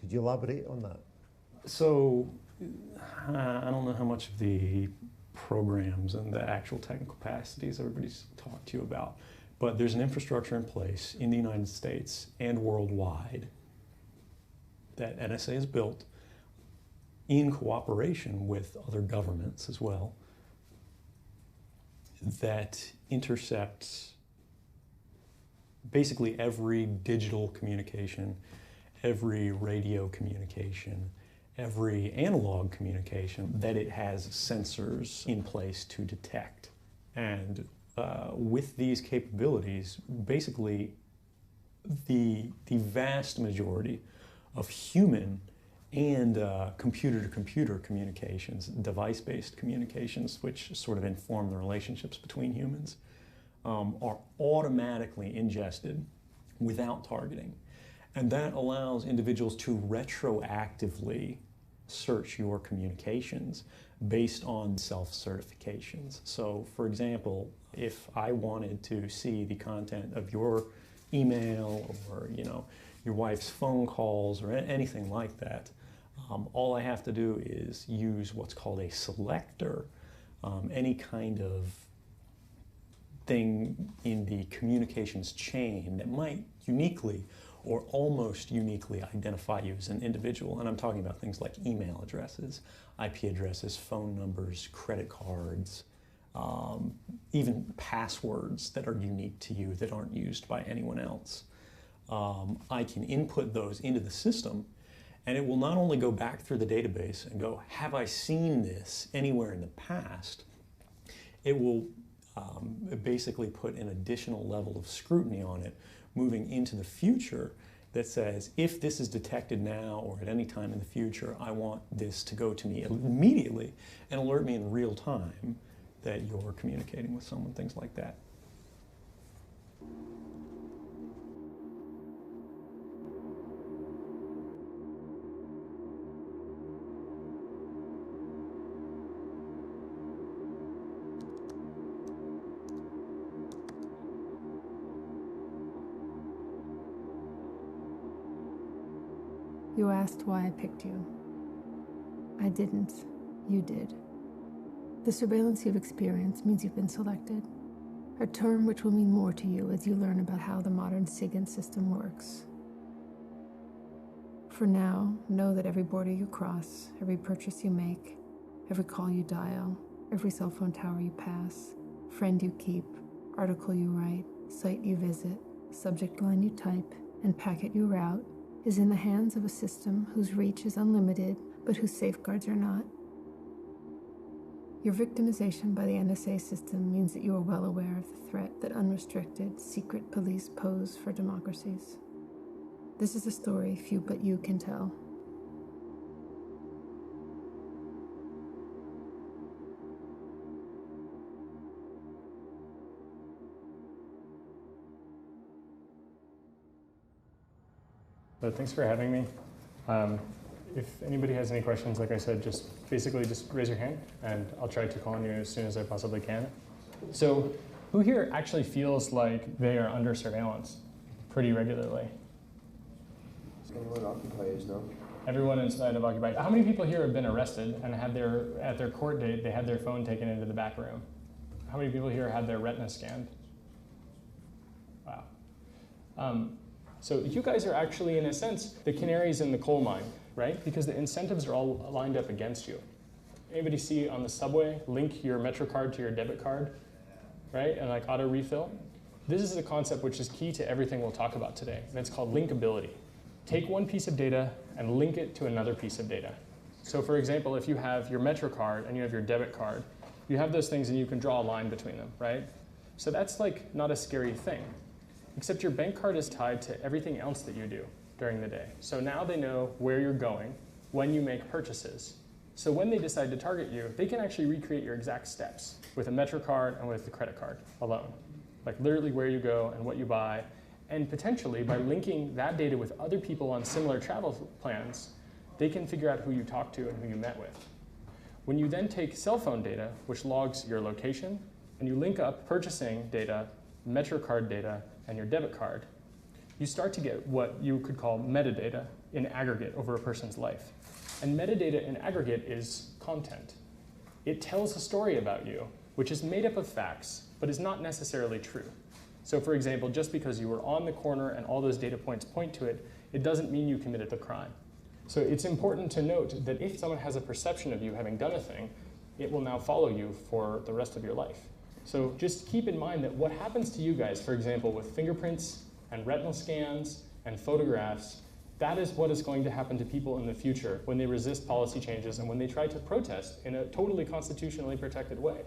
Could you elaborate on that? So I don't know how much of the programs and the actual technical capacities everybody's talked to you about, but there's an infrastructure in place in the United States and worldwide that NSA has built in cooperation with other governments as well, that intercepts basically every digital communication, every radio communication, every analog communication that it has sensors in place to detect. And with these capabilities, basically the vast majority of human and computer-to-computer communications, device-based communications, which sort of inform the relationships between humans, are automatically ingested without targeting. And that allows individuals to retroactively search your communications based on self-certifications. So, for example, if I wanted to see the content of your email or, your wife's phone calls or anything like that, all I have to do is use what's called a selector, any kind of thing in the communications chain that might uniquely or almost uniquely identify you as an individual. And I'm talking about things like email addresses, IP addresses, phone numbers, credit cards, even passwords that are unique to you that aren't used by anyone else. I can input those into the system, and it will not only go back through the database and go, have I seen this anywhere in the past? It will basically put an additional level of scrutiny on it moving into the future that says, if this is detected now or at any time in the future, I want this to go to me immediately and alert me in real time that you're communicating with someone, things like that. You asked why I picked you. I didn't. You did. The surveillance you've experienced means you've been selected, a term which will mean more to you as you learn about how the modern SIGINT system works. For now, know that every border you cross, every purchase you make, every call you dial, every cell phone tower you pass, friend you keep, article you write, site you visit, subject line you type, and packet you route is in the hands of a system whose reach is unlimited, but whose safeguards are not. Your victimization by the NSA system means that you are well aware of the threat that unrestricted, secret police pose for democracies. This is a story few but you can tell. Thanks for having me. If anybody has any questions, like I said, just raise your hand and I'll try to call on you as soon as I possibly can. So who here actually feels like they are under surveillance pretty regularly? Everyone occupies, no? Everyone inside of Occupy. How many people here have been arrested and had at their court date, they had their phone taken into the back room? How many people here had their retina scanned? Wow. So you guys are actually, in a sense, the canaries in the coal mine, right? Because the incentives are all lined up against you. Anybody see on the subway, link your MetroCard to your debit card, right? And like auto refill? This is a concept which is key to everything we'll talk about today, and it's called linkability. Take one piece of data and link it to another piece of data. So for example, if you have your MetroCard and you have your debit card, you have those things and you can draw a line between them, right? So that's like not a scary thing. Except your bank card is tied to everything else that you do during the day. So now they know where you're going, when you make purchases. So when they decide to target you, they can actually recreate your exact steps with a MetroCard and with the credit card alone. Like literally where you go and what you buy. And potentially by linking that data with other people on similar travel plans, they can figure out who you talked to and who you met with. When you then take cell phone data, which logs your location, and you link up purchasing data, MetroCard data, and your debit card, you start to get what you could call metadata in aggregate over a person's life. And metadata in aggregate is content. It tells a story about you, which is made up of facts, but is not necessarily true. So for example, just because you were on the corner and all those data points point to it, it doesn't mean you committed the crime. So it's important to note that if someone has a perception of you having done a thing, it will now follow you for the rest of your life. So just keep in mind that what happens to you guys, for example, with fingerprints and retinal scans and photographs, that is what is going to happen to people in the future when they resist policy changes and when they try to protest in a totally constitutionally protected way.